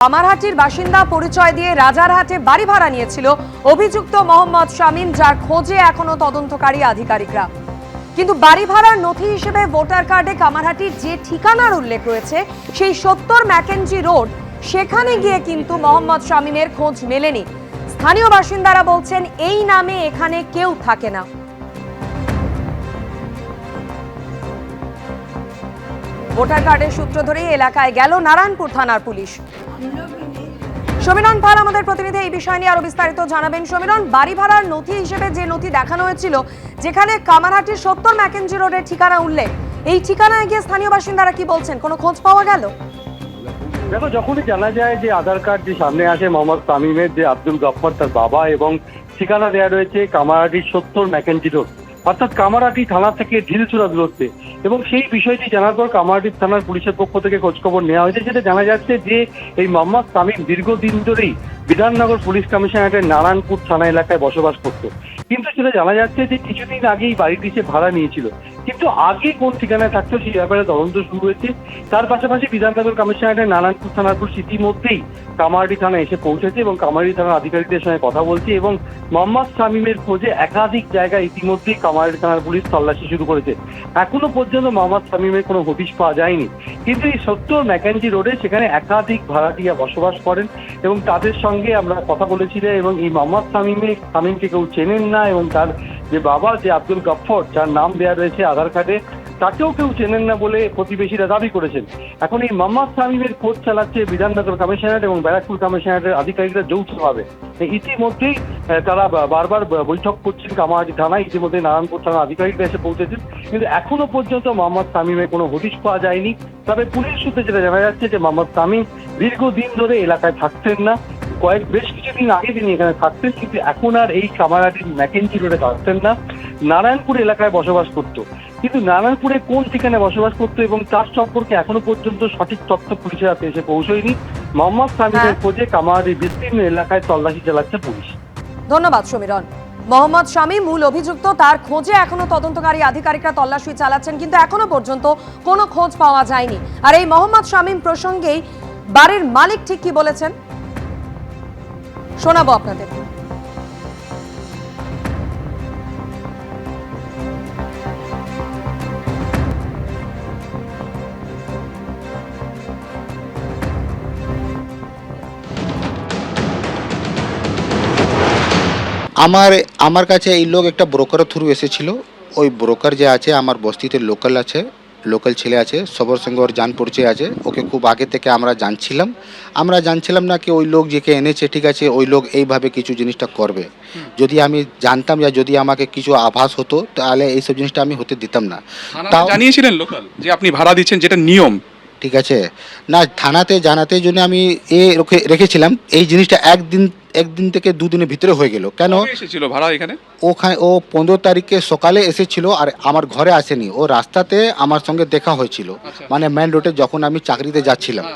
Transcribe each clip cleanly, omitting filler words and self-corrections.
কামারহাটির বাসিন্দা পরিচয় দিয়ে রাজারহাটে বাড়ি ভাড়া নিয়েছিল অভিযুক্ত মোহাম্মদ শামীম, যার খোঁজে এখনো তদন্তকারী আধিকারিকরা। কিন্তু বাড়ি ভাড়ার নথি হিসেবে ভোটার কার্ডে কামারহাটির যে ঠিকানার উল্লেখ রয়েছে সেই 70 ম্যাকেঞ্জি রোড, সেখানে গিয়ে কিন্তু মোহাম্মদ শামীমের খোঁজ মেলেনি। স্থানীয় বাসিন্দারা বলছেন এই নামে এখানে কেউ থাকে না। ভোটার কার্ডের সূত্র ধরেই এলাকায় গেল নারায়ণপুর থানার পুলিশ। সমীরণ পাল আমাদের প্রতিনিধি এই বিষয় নিয়ে আরো বিস্তারিত জানাবেন। সমীরণ, বাড়ি ভাড়ার নথি হিসেবে যে নথি দেখানো হয়েছিল, যেখানে কামারহাটির 70 ম্যাকেঞ্জি রোডের ঠিকানা উল্লেখ, এই ঠিকানায় গিয়ে স্থানীয় বাসিন্দারা কি বলছেন? কোনো খোঁজ পাওয়া গেল? দেখো, যখনই জানা যায় যে আধার কার্ড যে সামনে আসে মোহাম্মদ শামীমের, যে আব্দুল গফফর তার বাবা, এবং ঠিকানা দেওয়া রয়েছে কামারহাটির 70 ম্যাকেঞ্জি রোড, অর্থাৎ কামারহাটি থানা থেকে ঢিলছড়া দূরত্বে। এবং সেই বিষয়টি জানার পর কামারহাটি থানার পুলিশের পক্ষ থেকে খোঁজখবর নেওয়া হয়েছে, যেটা জানা যাচ্ছে যে এই মোহাম্মদ শামীম দীর্ঘদিন ধরেই বিধাননগর পুলিশ কমিশনারেটের নারায়ণপুর থানা এলাকায় বসবাস করত। কিন্তু সেটা জানা যাচ্ছে যে কিছুদিন আগেই বাড়িটি সে ভাড়া নিয়েছিল, কিন্তু আগে কোন ঠিকানায় থাকতো সেই ব্যাপারে তদন্ত শুরু হয়েছে। তার পাশাপাশি বিধাননগর কমিশনারেটের নারায়ণপুর থানার পুলিশ ইতিমধ্যেই কামারহাটি থানা এসে পৌঁছেছে এবং কামারহাটি থানার আধিকারিকদের সঙ্গে কথা বলছে, এবং মোহাম্মদ শামীমের খোঁজে একাধিক জায়গায় ইতিমধ্যেই কামারহাটি থানার পুলিশ তল্লাশি শুরু করেছে। এখনো পর্যন্ত মোহাম্মদ শামীমের কোনো হদিশ পাওয়া যায়নি, কিন্তু এই 70 ম্যাকেঞ্জি রোডে সেখানে একাধিক ভাড়াটিয়া বসবাস করেন এবং তাদের সঙ্গে আমরা কথা বলেছিলাম। এবং এই মোহাম্মদ শামীমকে কেউ চেনেন না, এবং তার যে বাবা, যে আব্দুল গফফর, যার নাম দেওয়া রয়েছে আধার কার্ডে, তাকেও কেউ চেনেন না বলে প্রতিবেশীরা দাবি করেছেন। এখন এই মোহাম্মদ শামীমের খোঁজ চালাচ্ছে বিধাননগর কমিশনারেট এবং ব্যারাকপুর কমিশনারেটের আধিকারিকরা যৌথভাবে। ইতিমধ্যেই তারা বারবার বৈঠক করছেন কামারহাটি থানায়, ইতিমধ্যে নারায়ণপুর থানার আধিকারিকরা এসে পৌঁছেছেন, কিন্তু এখনো পর্যন্ত মোহাম্মদ শামীমের কোনো হদিশ পাওয়া যায়নি। তবে পুলিশ সূত্রে যেটা জানা যাচ্ছে যে মোহাম্মদ শামীম দীর্ঘদিন ধরে এলাকায় থাকতেন না, বেশ কিছুদিন আগে তিনি এখানে থাকতেন, কিন্তু এখন আর এই কামারহাটির ম্যাকেঞ্জি রোডে থাকতেন না, নারায়ণপুর এলাকায় বসবাস করত। কিন্তু নারায়ণপুরে কোন ঠিকানায় বসবাস করতো এবং তার সম্পর্কে এখনো পর্যন্ত সঠিক তথ্য পুলিশের হাতে এসে পৌঁছয়নি। মোহাম্মদ শামীমের খোঁজে কামারহাটির বিস্তীর্ণ এলাকায় তল্লাশি চালাচ্ছে পুলিশ। ধন্যবাদ সমীরণ। মোহাম্মদ শামীম মূল অভিযুক্ত, তার খোঁজে এখনো তদন্তকারী আধিকারিকরা তল্লাশি চালাচ্ছেন, কিন্তু এখনো পর্যন্ত কোনো খোঁজ পাওয়া যায়নি। আর এই মোহাম্মদ শামীম প্রসঙ্গেই বাড়ির মালিক ঠিক কি বলেছেন শোনাবো আপনাদের। আমার কাছে এই লোক একটা ব্রোকারের থ্রু এসেছিল। ওই ব্রোকার যে আছে আমার বস্তিতে লোকাল ছেলে আছে, সবার সঙ্গে ওর জান পরিচয় আছে। ওকে খুব আগে থেকে আমরা জানছিলাম না কি ওই লোক যেকে এনেছে, ঠিক আছে, ওই লোক এইভাবে কিছু জিনিসটা করবে। যদি আমি জানতাম বা যদি আমাকে কিছু আভাস হতো, তাহলে এইসব জিনিসটা আমি হতে দিতাম না। তাও জানিয়েছিলেন লোকাল যে আপনি ভাড়া দিচ্ছেন, যেটা নিয়ম, ঠিক আছে না, থানাতে জানাতে জন্য আমি রেখেছিলাম। এই জিনিসটা একদিন থেকে দুদিনের ভিতরে হয়ে গেল। কেন এসেছিল ভাড়া এখানে? ও 15 তারিখে সকালে এসেছিল, আর আমার ঘরে আসেনি। ও রাস্তাতে আমার সঙ্গে দেখা হয়েছিল, মানে মেন রোডে যখন আমি চাকরিতে যাচ্ছিলাম,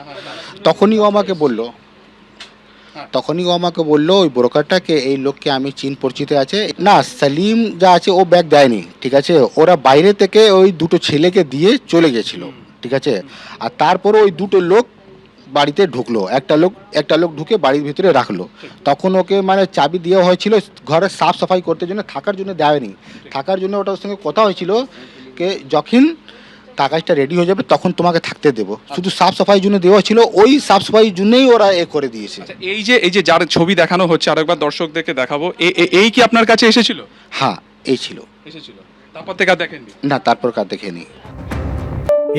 তখনই ও আমাকে বললো ওই ব্রোকারটাকে, এই লোককে আমি চিন পরিচিত আছে না। সালিম যা আছে ও ব্যাগ দেয়নি, ঠিক আছে, ওরা বাইরে থেকে ওই দুটো ছেলেকে দিয়ে চলে গেছিল, ঠিক আছে। আর তারপর ওই দুটো লোক বাড়িতে ঢুকলো, একটা লোক ঢুকে বাড়ির ভিতরে রাখলো। তখন ওকে মানে চাবি দেওয়া হয়েছিল ঘরে সাফ সাফাই করতে জন্য, থাকার জন্য দেয়নি। থাকার জন্য ওটার সঙ্গে কথা হয়েছিল যে যখন কাগজটা রেডি হয়ে যাবে তখন তোমাকে থাকতে দেবো, শুধু সাফ সাফাইয়ের জন্য দেওয়া ছিল। ওই সাফ সাফাইয়ের জন্যই ওরা করে দিয়েছে। এই যে যার ছবি দেখানো হচ্ছে, আরেকবার দর্শকদেরকে দেখাবো, এই কি আপনার কাছে এসেছিল? হ্যাঁ, এই ছিল। তারপর থেকে আর দেখেননি? না, তারপর কার দেখেনি।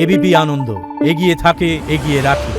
এবিপি আনন্দ, এগিয়ে থাকে, এগিয়ে রাখে।